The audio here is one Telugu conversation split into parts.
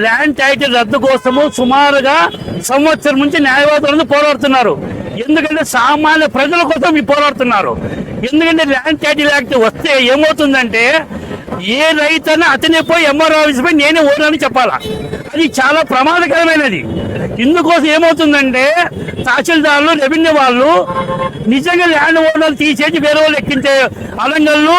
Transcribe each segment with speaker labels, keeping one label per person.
Speaker 1: ల్యాండ్ టైటిల్ రద్దు కోసము సుమారుగా సంవత్సరం నుంచి న్యాయవాదులు పోరాడుతున్నారు. ఎందుకంటే సామాన్య ప్రజల కోసం పోరాడుతున్నారు. ఎందుకంటే ల్యాండ్ టైటిల్ యాక్ట్ వస్తే ఏమవుతుందంటే ఏ రైతన్నా అతనే పోయి ఎంఆర్ఓ ఆఫీస్ పోయి నేనే ఓనని చెప్పాలా. అది చాలా ప్రమాదకరమైనది. ఇందుకోసం ఏమవుతుందంటే తహసీల్దార్లు రెవెన్యూ వాళ్ళు నిజంగా ల్యాండ్ ఓనర్లు తీసేసి వేరే వాళ్ళు ఎక్కించే అడంగళ్ళు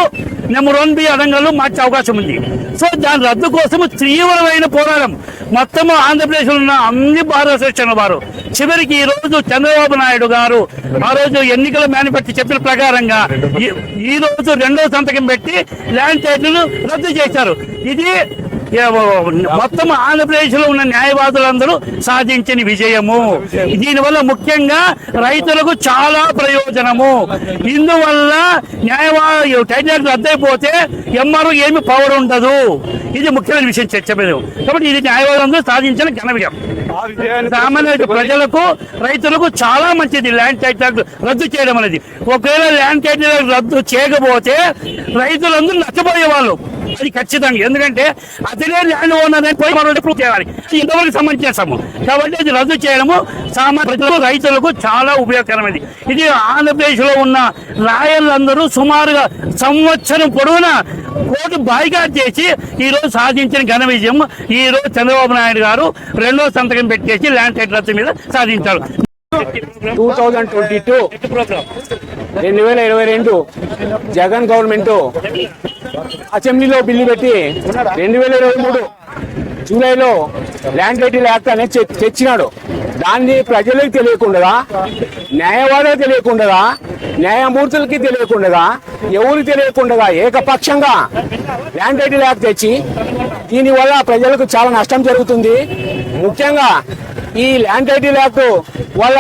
Speaker 1: నెంబర్ 1 అడంగళ్ళు మార్చే అవకాశం ఉంది. సో దాని రద్దు కోసం తీవ్రమైన పోరాటం మొత్తం ఆంధ్రప్రదేశ్లో ఉన్న అన్ని బార్ అసోసియేషన్ల వారు చివరికి ఈ రోజు చంద్రబాబు నాయుడు గారు ఆ రోజు ఎన్నికల మేనిఫెస్టో చెప్పిన ప్రకారంగా ఈ రోజు 2వ సంతకం పెట్టి ల్యాండ్ టైటిల్ రద్దు చేశారు. ఇది మొత్తం ఆంధ్రప్రదేశ్ లో ఉన్న న్యాయవాదులందరూ సాధించిన విజయము. దీనివల్ల ముఖ్యంగా రైతులకు చాలా ప్రయోజనము. ఇందువల్ల టైటిల్ రద్దయిపోతే ఎంఆర్ఓ ఏమి పవర్ ఉండదు. ఇది ముఖ్యమైన విషయం చర్చ మీద. కాబట్టి ఇది న్యాయవాదులందరూ సాధించిన ఘన విజయం. సామాన్య ప్రజలకు రైతులకు చాలా మంచిది ల్యాండ్ టైటిల్ రద్దు చేయడం అనేది. ఒకవేళ ల్యాండ్ టైటిల్ రద్దు చేయకపోతే రైతులందరూ నష్టపోయేవాళ్ళు. అది ఖచ్చితంగా. ఎందుకంటే అతనే ల్యాండ్ ఓనర్ అని పోయి మనం ప్రూవ్ చేయాలి. ఇంతవరకు సంబంధించి చేస్తాము. కాబట్టి ఇది రద్దు చేయడము సామాన్య ప్రజలకు రైతులకు చాలా ఉపయోగకరమైనది. ఇది ఆంధ్రప్రదేశ్ లో ఉన్న లాయర్లందరూ సుమారుగా సంవత్సరం పొడవునా కోర్టు బాయ్కాట్ చేసి ఈ రోజు సాధించిన ఘన విజయం. ఈ రోజు చంద్రబాబు నాయుడు గారు 2వ సంతకం పెట్టేసి ల్యాండ్ టైటిల్ రద్దు మీద సాధించారు.
Speaker 2: 2022 జగన్ గవర్నమెంట్ అసెంబ్లీలో బిల్లు పెట్టి 2023 జూలైలో ల్యాండ్ టైటిల్ యాక్ట్ అనేది తెచ్చినాడు. దాన్ని ప్రజలకు తెలియకుండా, న్యాయవాదులకు తెలియకుండా, న్యాయమూర్తులకి తెలియకుండా, ఎవరికి తెలియకుండా ఏకపక్షంగా ల్యాండ్ టైటిల్ యాక్ట్ తెచ్చి దీనివల్ల ప్రజలకు చాలా నష్టం జరుగుతుంది. ముఖ్యంగా ఈ ల్యాండ్ టైటిల్ యాక్ట్ వల్ల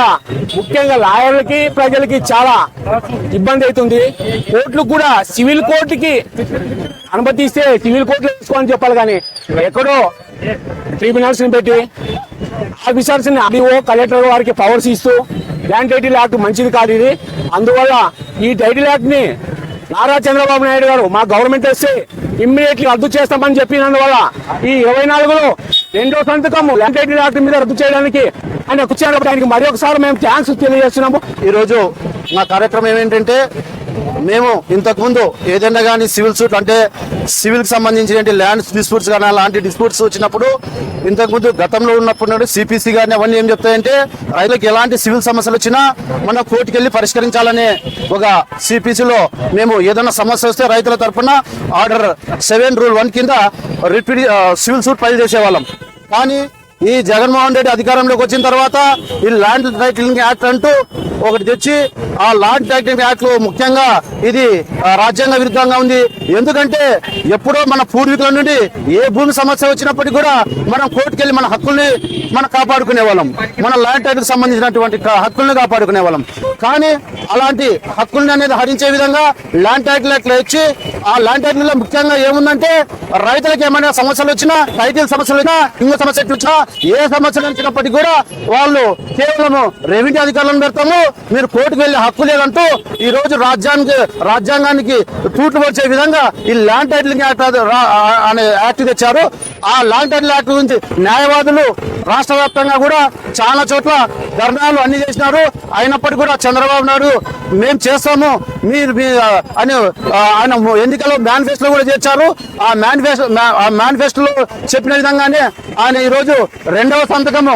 Speaker 2: ముఖ్యంగా లాయర్లకి ప్రజలకి చాలా ఇబ్బంది అవుతుంది. కోర్టులకు కూడా సివిల్ కోర్టుకి అనుమతి ఇస్తే సివిల్ కోర్టులో తీసుకోవాలని చెప్పాలి, కానీ ఎక్కడో ట్రిబ్యునల్స్ ని పెట్టి ఆఫీసర్స్ ని ఆర్డీఓ కలెక్టర్ వారికి పవర్స్ ఇస్తూ ల్యాండ్ టైటిల్ యాక్ట్ మంచిది కాదు ఇది. అందువల్ల ఈ టైటిల్ యాక్ట్ ని నారా చంద్రబాబు నాయుడు గారు మా గవర్నమెంట్ వస్తే ఇమ్మీడియట్లీ రద్దు చేస్తామని చెప్పినందువల్ల ఈ 24లో 2వ సంతకం ల్యాండ్ టైటిల్ యాక్ట్ మీద రద్దు చేయడానికి ఆయన కూర్చోడానికి ఆయనకి మరి ఒకసారి మేము థ్యాంక్స్ తెలియజేస్తున్నాము.
Speaker 3: ఈరోజు మా కార్యక్రమం ఏంటంటే మేము ఇంతకుముందు ఏదైనా కానీ సివిల్ సూట్ అంటే సివిల్ కి సంబంధించిన ల్యాండ్ డిస్ప్యూట్స్ కానీ అలాంటి డిస్ప్యూట్స్ వచ్చినప్పుడు ఇంతకుముందు గతంలో ఉన్నప్పుడు సిపిసి కానీ అవన్నీ ఏం చెప్తాయంటే రైతులకు ఎలాంటి సివిల్ సమస్యలు వచ్చినా మనం కోర్టుకు వెళ్ళి పరిష్కరించాలనే ఒక సిపిసిలో మేము ఏదైనా సమస్య వస్తే రైతుల తరఫున ఆర్డర్ 7 రూల్ 1 కింద రిపీట్ సివిల్ సూట్ ఫైల్ చేసేవాళ్ళం. కానీ ఈ జగన్మోహన్ రెడ్డి అధికారంలోకి వచ్చిన తర్వాత ఈ ల్యాండ్ టైటిలింగ్ యాక్ట్ అంటూ ఒకటి తెచ్చి ఆ ల్యాండ్ టైటిలింగ్ యాక్ట్ ముఖ్యంగా ఇది రాజ్యాంగ విరుద్ధంగా ఉంది. ఎందుకంటే ఎప్పుడో మన పూర్వీకుల నుండి ఏ భూమి సమస్య వచ్చినప్పటికీ కూడా మనం కోర్టుకెళ్ళి మన హక్కుల్ని మనం కాపాడుకునే వాళ్ళం, మన ల్యాండ్ టైటిల్ సంబంధించినటువంటి హక్కుల్ని కాపాడుకునే వాళ్ళం. కానీ అలాంటి హక్కుల్ని అనేది హరించే విధంగా ల్యాండ్ టైటిల్ యాక్ట్ ఇచ్చి ఆ ల్యాండ్ టైటిల్ లో ముఖ్యంగా ఏముందంటే రైతులకు ఏమైనా సమస్యలు వచ్చినా, టైటిల్ సమస్యలు వచ్చినా, ఇంకో సమస్య వచ్చినా, ఏ సమస్యలు వచ్చినప్పటికీ కూడా వాళ్ళు కేవలం రెవెన్యూ అధికారులను పెడతాము, మీరు కోర్టుకు వెళ్లే హక్కు లేదంటూ ఈ రోజు రాజ్యాంగానికి తూట్లు వచ్చే విధంగా ఈ ల్యాండ్ టైటిలింగ్ యాక్ట్ అనే యాక్ట్ తెచ్చారు. ఆ ల్యాండ్ టైటిల్ యాక్ట్ గురించి న్యాయవాదులు రాష్ట్ర వ్యాప్తంగా కూడా చాలా చోట్ల ధర్నాలు అన్ని చేసినారు. అయినప్పటికీ కూడా చంద్రబాబు నాయుడు మేము చేస్తాము మీరు అని ఆయన ఎన్నికల్లో మేనిఫెస్టోలో కూడా చేర్చారు. ఆ మేనిఫెస్టోలో చెప్పిన విధంగానే ఆయన ఈరోజు 2వ సంతకము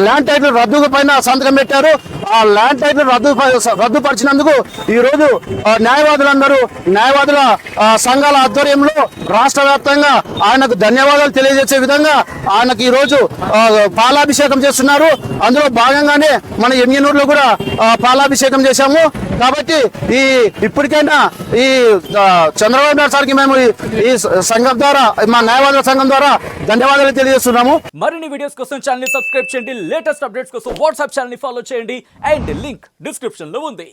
Speaker 3: ల్యాండ్ టైటిల్ రద్దు పైన సంతకం పెట్టారు. ఆ ల్యాండ్ టైటిల్ రద్దుపరిచినందుకు ఈ రోజు న్యాయవాదుల సంఘాల ఆధ్వర్యంలో రాష్ట్ర వ్యాప్తంగా ఆయనకు ధన్యవాదాలు తెలియజేసే విధంగా ఆయనకు ఈ రోజు పాలాభిషేకం చేస్తున్నారు. అందులో భాగంగానే మన ఎమ్మెనూరులో కూడా పాలాభిషేకం చేశాము. కాబట్టి ఇప్పటికైనా ఈ చంద్రబాబు నాయుడు సార్కి మేము ఈ సంఘం ద్వారా, మా న్యాయవాదుల సంఘం ద్వారా ధన్యవాదాలు తెలియజేస్తున్నాము.
Speaker 4: మరిన్ని వీడియోస్ కోసం ఛానల్ ని సబ్స్క్రైబ్ చేయండి. లేటెస్ట్ అప్డేట్స్ కోసం వాట్సాప్ ఛానల్ ని ఫాలో చేయండి. అండ్ లింక్ డిస్క్రిప్షన్ లో ఉంది.